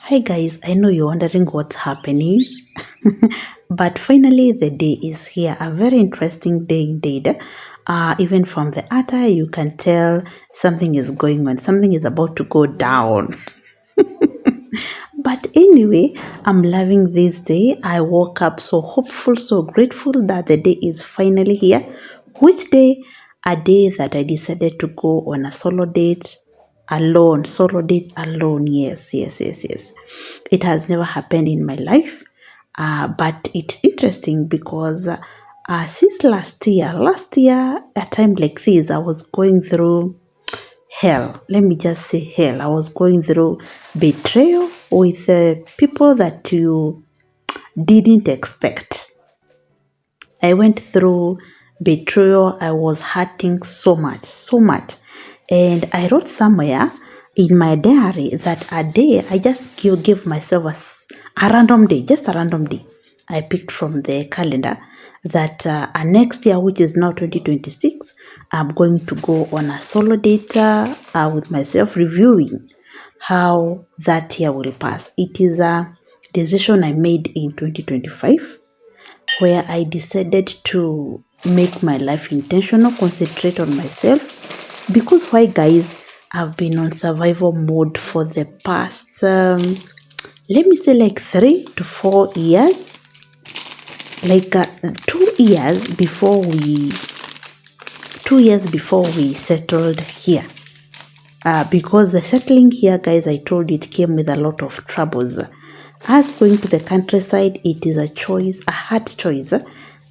Hi guys, I know you're wondering what's happening, but finally the day is here. A very interesting day indeed. Even from the attire, you can tell something is going on. Something is about to go down. But anyway, I'm loving this day. I woke up so hopeful, so grateful that the day is finally here. Which day? A day that I decided to go on a solo date alone. Solo date alone. Yes. It has never happened in my life. But it's interesting because since last year, a time like this, I was going through hell. Let me just say hell. I was going through betrayal with people that you didn't expect. I went through betrayal. I was hurting so much. And I wrote somewhere in my diary that a day I just give myself a random day, just a random day. I picked from the calendar that next year, which is now 2026, I'm going to go on a solo date with myself, reviewing how that year will pass. It is a decision I made in 2025 where I decided to make my life intentional, concentrate on myself. Because why, guys? I've been on survival mode for the past, let me say, like 3 to 4 years. Like 2 years before we settled here. Because the settling here, guys, I told you it came with a lot of troubles. As going to the countryside, it is a choice, a hard choice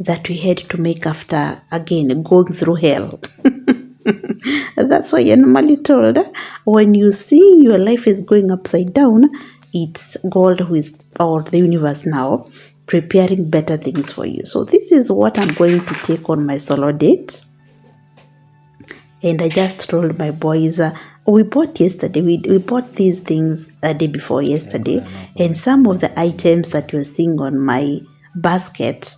that we had to make after, again, going through hell. That's why you're normally told when you see your life is going upside down, it's God who is, or the universe now, preparing better things for you. So this is what I'm going to take on my solo date. And I just told my boys, we bought yesterday, we bought these things a day before yesterday, and some of the items that you're seeing on my basket,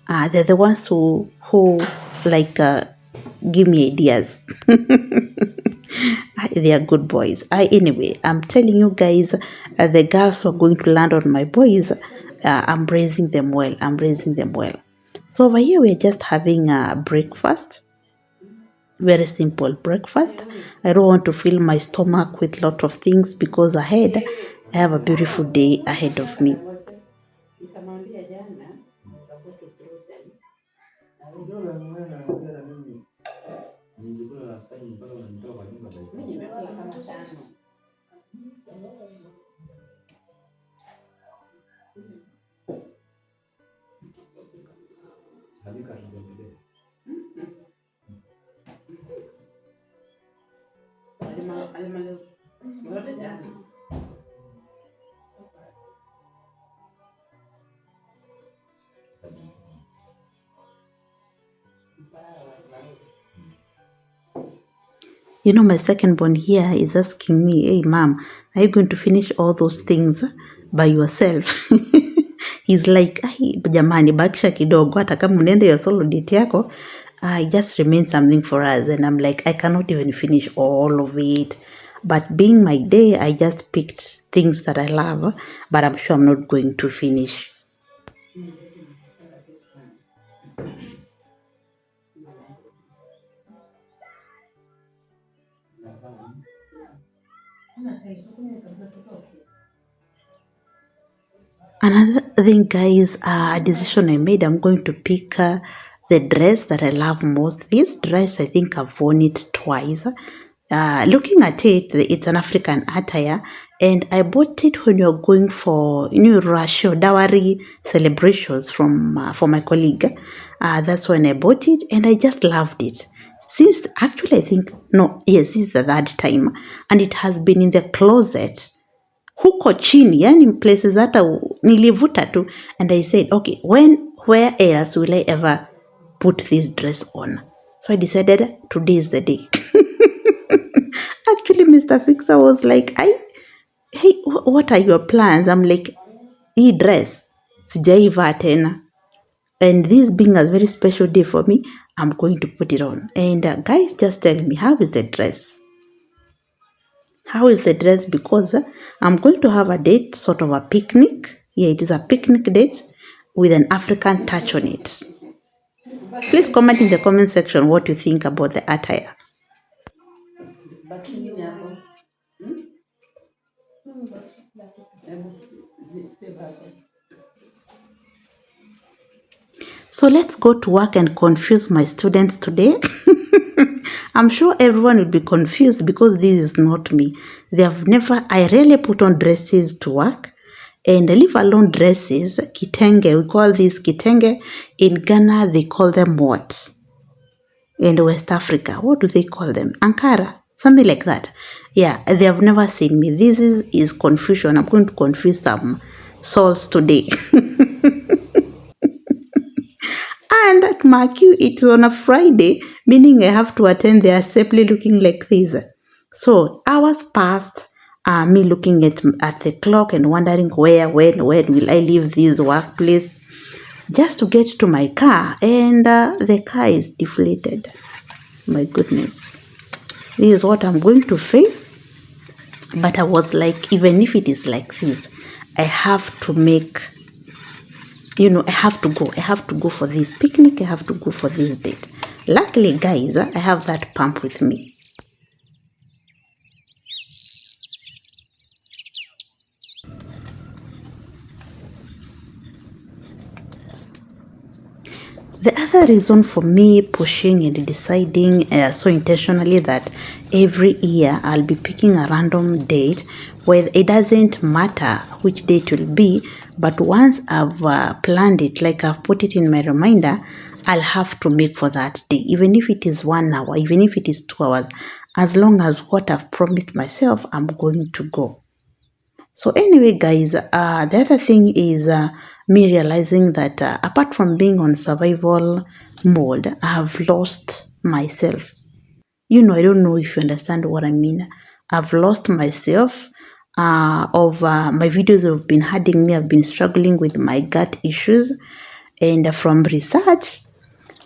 they're the ones who like give me ideas. They are good boys. Anyway, I'm telling you guys, the girls who are going to land on my boys, I'm raising them well. So over here, we're just having a breakfast. Very simple breakfast. I don't want to fill my stomach with lot of things because ahead I have a beautiful day ahead of me. You know, my second born here is asking me, hey, mom, are you going to finish all those things by yourself? He's like, jamani, bakisha kidogo, hata kama unaenda your solo date yako, it just remains something for us. And I'm like, I cannot even finish all of it. But being my day, I just picked things that I love, but I'm sure I'm not going to finish. Another thing, guys, a decision I made, I'm going to pick the dress that I love most. This dress, I think I've worn it twice. Looking at it, it's an African attire, and I bought it when you're going for Russia dowry celebrations from for my colleague. That's when I bought it, and I just loved it. since actually I think, no, yes, this is the third time, and it has been in the closet huko chini, yani places hata nilivuta tu, and I said, okay, where else will I ever put this dress on? So I decided today is the day. Actually, Mr. Fixer was like, hey, what are your plans? I'm like, hii dress sijaivaa tena, and this being a very special day for me, I'm going to put it on. And guys, just tell me, how is the dress? How is the dress? Because I'm going to have a date, sort of a picnic. Yeah, it is a picnic date with an African touch on it. Please comment in the comment section what you think about the attire. So let's go to work and confuse my students today. I'm sure everyone will be confused because this is not me. I rarely put on dresses to work, and leave alone dresses, kitenge, we call this kitenge. In Ghana, they call them what? In West Africa, what do they call them? Ankara, something like that. Yeah, they have never seen me. This is confusion. I'm going to confuse some souls today. And at Marquee, it's on a Friday, meaning I have to attend the assembly looking like this. So hours passed, me looking at the clock and wondering when will I leave this workplace, just to get to my car, and the car is deflated. My goodness. This is what I'm going to face. But I was like, even if it is like this, I have to make, I have to go. I have to go for this picnic. I have to go for this date. Luckily, guys, I have that pump with me. The other reason for me pushing and deciding so intentionally that every year I'll be picking a random date where it doesn't matter which date will be, but once I've planned it, like I've put it in my reminder, I'll have to make for that day, even if it is 1 hour, even if it is 2 hours, as long as what I've promised myself, I'm going to go. So anyway, guys, the other thing is me realizing that apart from being on survival mode, I have lost myself. I don't know if you understand what I mean. I've lost myself. My videos have been hurting me. I've been struggling with my gut issues. And from research,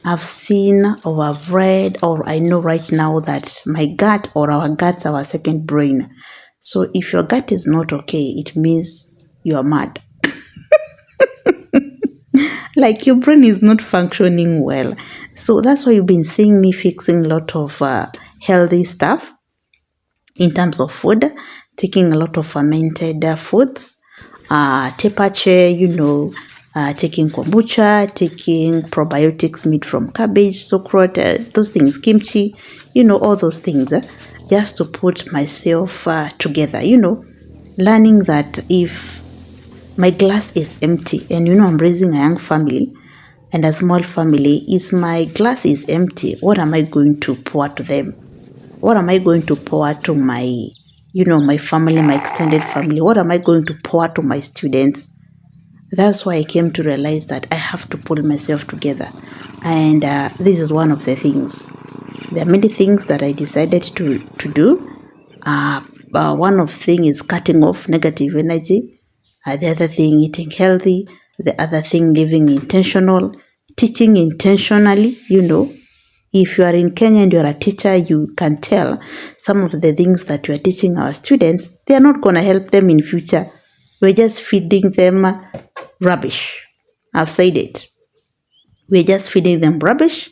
I've seen or I've read or I know right now that my gut or our guts are our second brain. So if your gut is not okay, it means you are mad. Like your brain is not functioning well. So that's why you've been seeing me fixing a lot of healthy stuff in terms of food, taking a lot of fermented foods, tepache, taking kombucha, taking probiotics made from cabbage, sukrote, those things, kimchi, all those things, just to put myself together, learning that if my glass is empty, and I'm raising a young family and a small family, if my glass is empty, what am I going to pour to them? What am I going to pour to my, my family, my extended family? What am I going to pour to my students? That's why I came to realize that I have to pull myself together. And this is one of the things. There are many things that I decided to do. One of the things is cutting off negative energy. The other thing, eating healthy. The other thing, living intentional. Teaching intentionally, If you are in Kenya and you are a teacher, you can tell some of the things that you are teaching our students, they are not going to help them in future. We're just feeding them rubbish. I've said it. We're just feeding them rubbish,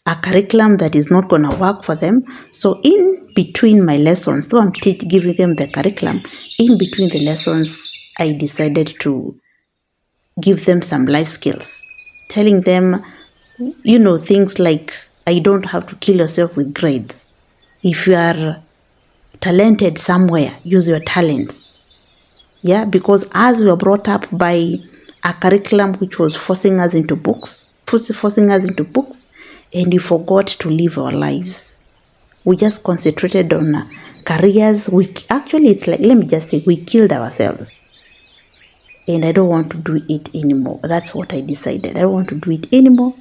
a curriculum that is not going to work for them. So in between my lessons, though I'm giving them the curriculum, in between the lessons, I decided to give them some life skills, telling them, things like, I don't have to kill yourself with grades. If you are talented somewhere, use your talents. Yeah, because as we were brought up by a curriculum which was forcing us into books, and we forgot to live our lives. We just concentrated on careers. It's like, let me just say, we killed ourselves. And I don't want to do it anymore. That's what I decided. I don't want to do it anymore.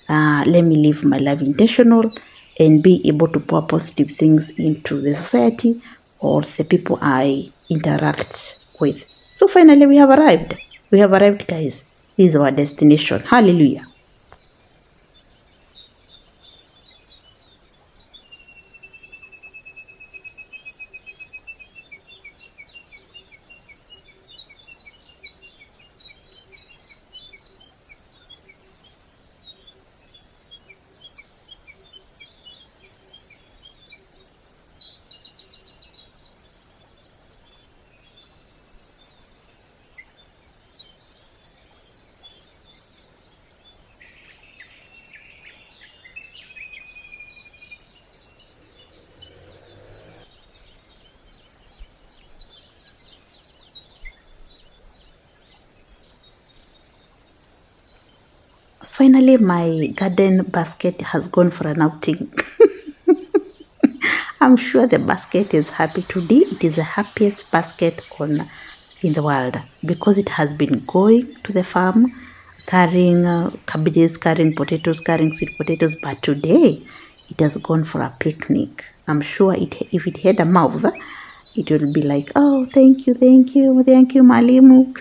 Let me live my life intentional and be able to pour positive things into the society or the people I interact with. So finally, we have arrived. We have arrived, guys. This is our destination. Hallelujah. Finally, my garden basket has gone for an outing. I'm sure the basket is happy today. It is the happiest basket in the world because it has been going to the farm, carrying cabbages, carrying potatoes, carrying sweet potatoes. But today, it has gone for a picnic. I'm sure if it had a mouth, it will be like, oh, thank you, Malimu.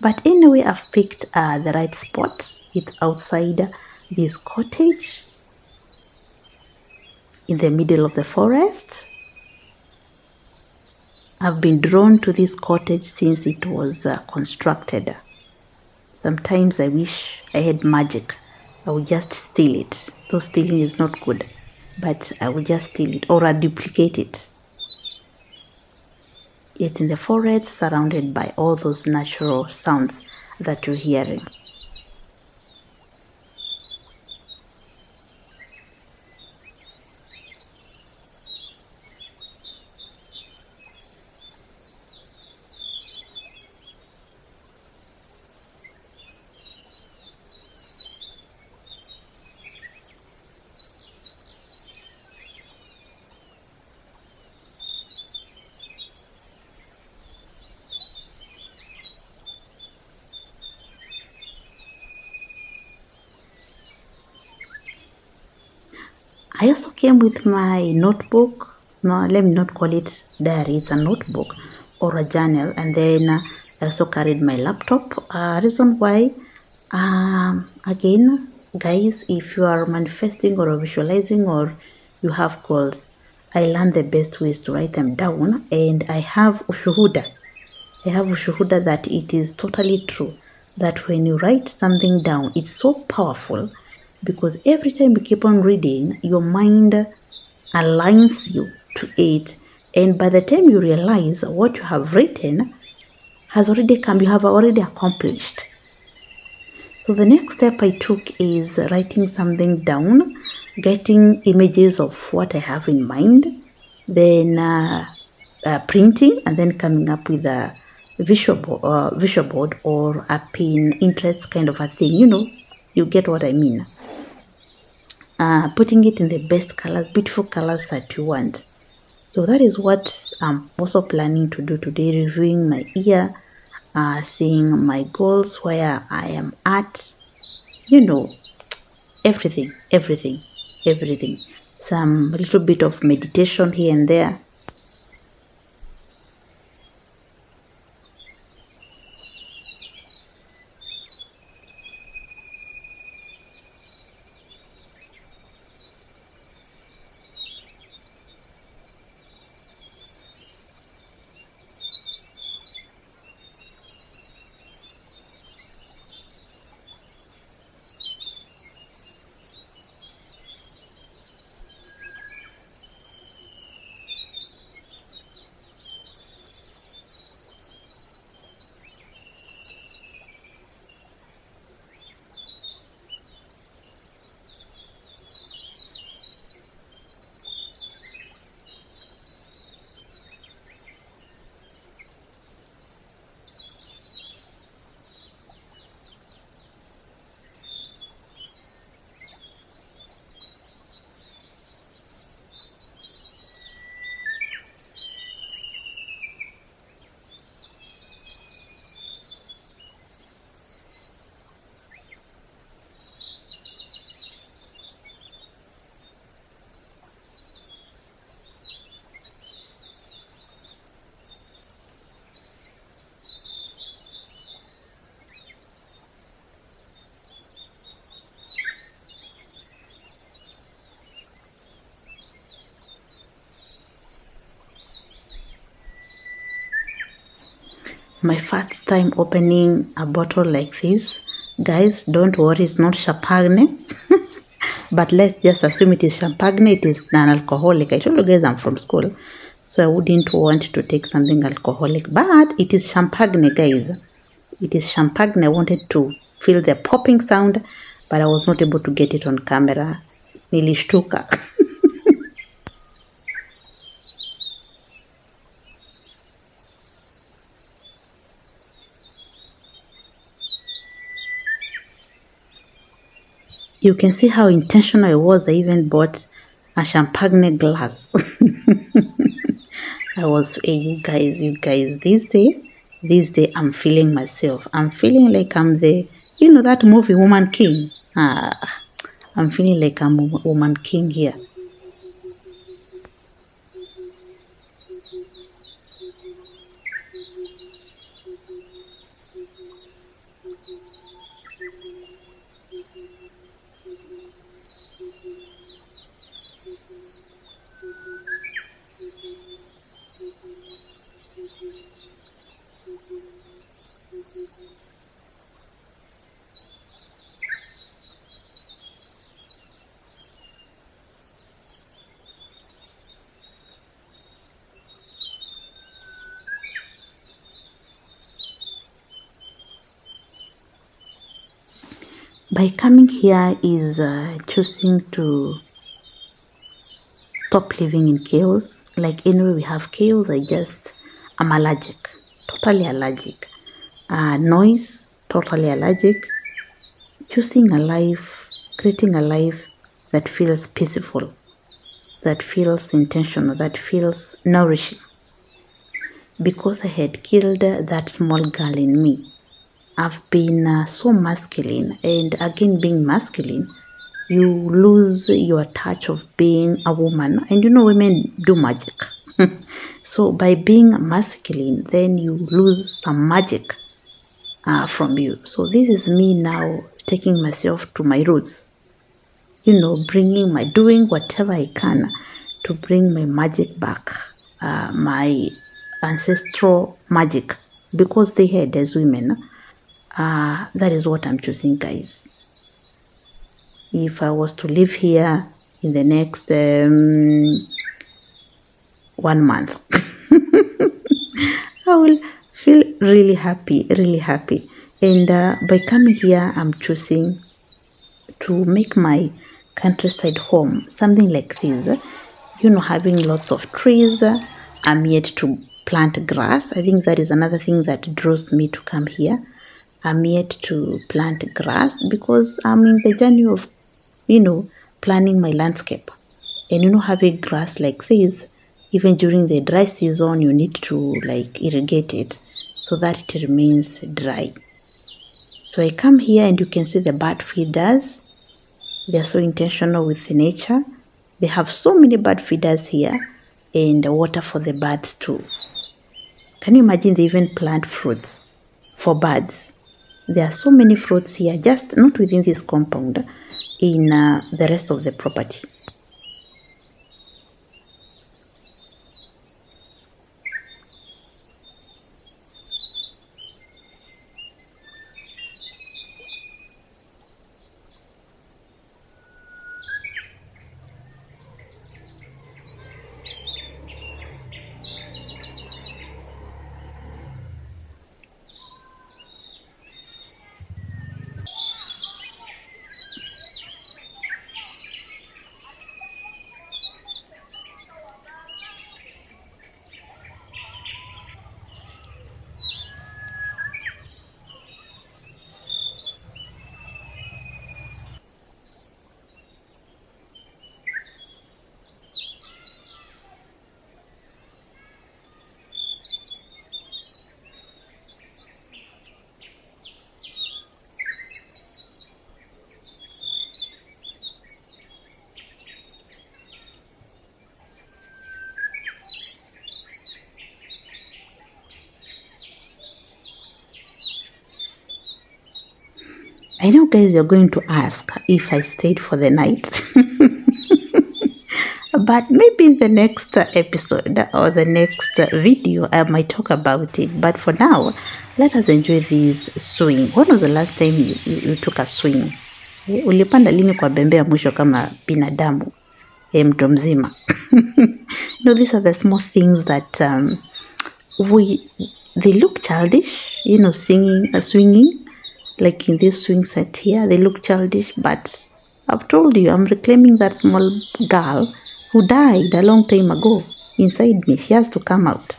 But anyway, I've picked the right spot. It's outside this cottage in the middle of the forest. I've been drawn to this cottage since it was constructed. Sometimes I wish I had magic. I would just steal it. Though stealing is not good, but I would just steal it or I'd duplicate it. It's in the forest surrounded by all those natural sounds that you're hearing. I also came with my notebook. No, let me not call it diary. It's a notebook or a journal. And then I also carried my laptop. Reason why, again, guys, if you are manifesting or visualizing or you have goals, I learned the best ways to write them down. And I have ushuhuda. That it is totally true that when you write something down, it's so powerful because every time you keep on reading, your mind aligns you to it. And by the time you realize what you have written has already come, you have already accomplished. So the next step I took is writing something down, getting images of what I have in mind, then printing, and then coming up with a visual board or a Pinterest kind of a thing. You get what I mean. Putting it in the best colors, beautiful colors that you want. So that is what I'm also planning to do today, reviewing my year, seeing my goals, where I am at, everything. Some little bit of meditation here and there. My first time opening a bottle like this. Guys, don't worry, it's not champagne. But let's just assume it is champagne. It is non-alcoholic. I told you guys I'm from school, so I wouldn't want to take something alcoholic. But it is champagne, guys. It is champagne. I wanted to feel the popping sound, but I was not able to get it on camera. Nilishtuka. You can see how intentional I was. I even bought a champagne glass. I was, hey, you guys, this day, I'm feeling myself. I'm feeling like I'm that movie, Woman King. I'm feeling like I'm Woman King here. By coming here is choosing to stop living in chaos. Like anyway we have chaos, I'm allergic, totally allergic. Noise, totally allergic. Choosing a life, creating a life that feels peaceful, that feels intentional, that feels nourishing. Because I had killed that small girl in me, I've been so masculine, and again, being masculine, you lose your touch of being a woman, and women do magic. So by being masculine, then you lose some magic from you. So this is me now taking myself to my roots, doing whatever I can to bring my magic back, my ancestral magic, because they had as women. That is what I'm choosing, guys. If I was to live here in the next 1 month, I will feel really happy, really happy. And by coming here, I'm choosing to make my countryside home something like this. Having lots of trees. I'm yet to plant grass. I think that is another thing that draws me to come here. I'm yet to plant grass because I'm in the journey of, planning my landscape. And having grass like this, even during the dry season, you need to irrigate it so that it remains dry. So I come here and you can see the bird feeders. They are so intentional with the nature. They have so many bird feeders here and water for the birds too. Can you imagine they even plant fruits for birds? There are so many fruits here, just not within this compound, in the rest of the property. I know, guys, you're going to ask if I stayed for the night. But maybe in the next episode or the next video, I might talk about it. But for now, let us enjoy this swing. When was the last time you took a swing? Ulipanda lini kwa bembe ya mwisho kama binadamu mtu mzima? These are the small things that they look childish, swinging, like in this swing set here, they look childish, but I've told you, I'm reclaiming that small girl who died a long time ago inside me. She has to come out.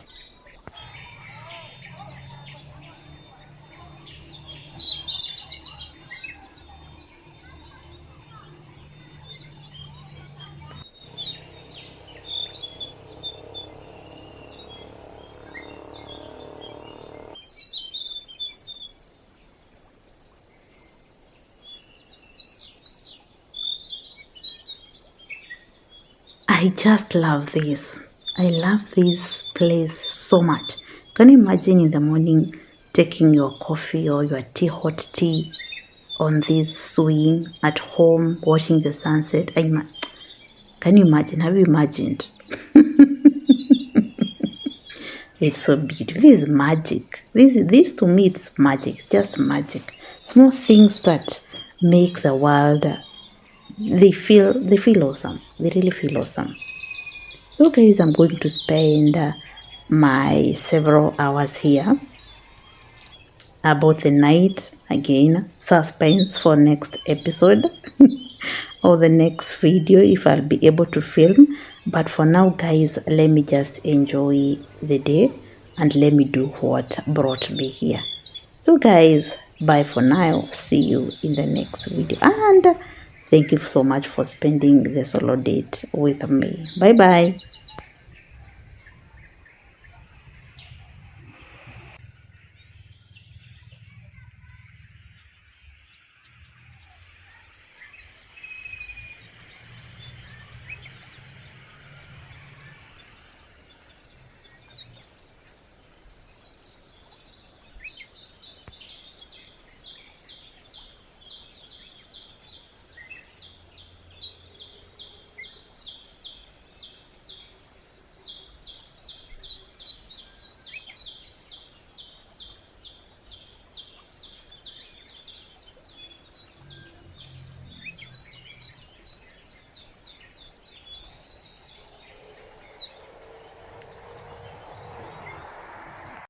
I just love this. I love this place so much. Can you imagine in the morning taking your coffee or your hot tea on this swing at home, watching the sunset? Can you imagine? Have you imagined? It's so beautiful. This is magic. This to me, it's magic. It's just magic. Small things that make the world. They feel awesome. They really feel awesome. So guys, I'm going to spend my several hours here. About the night, again, suspense for next episode or the next video if I'll be able to film. But for now guys, let me just enjoy the day and let me do what brought me here. So guys, bye for now. See you in the next video, and thank you so much for spending the solo date with me. Bye bye.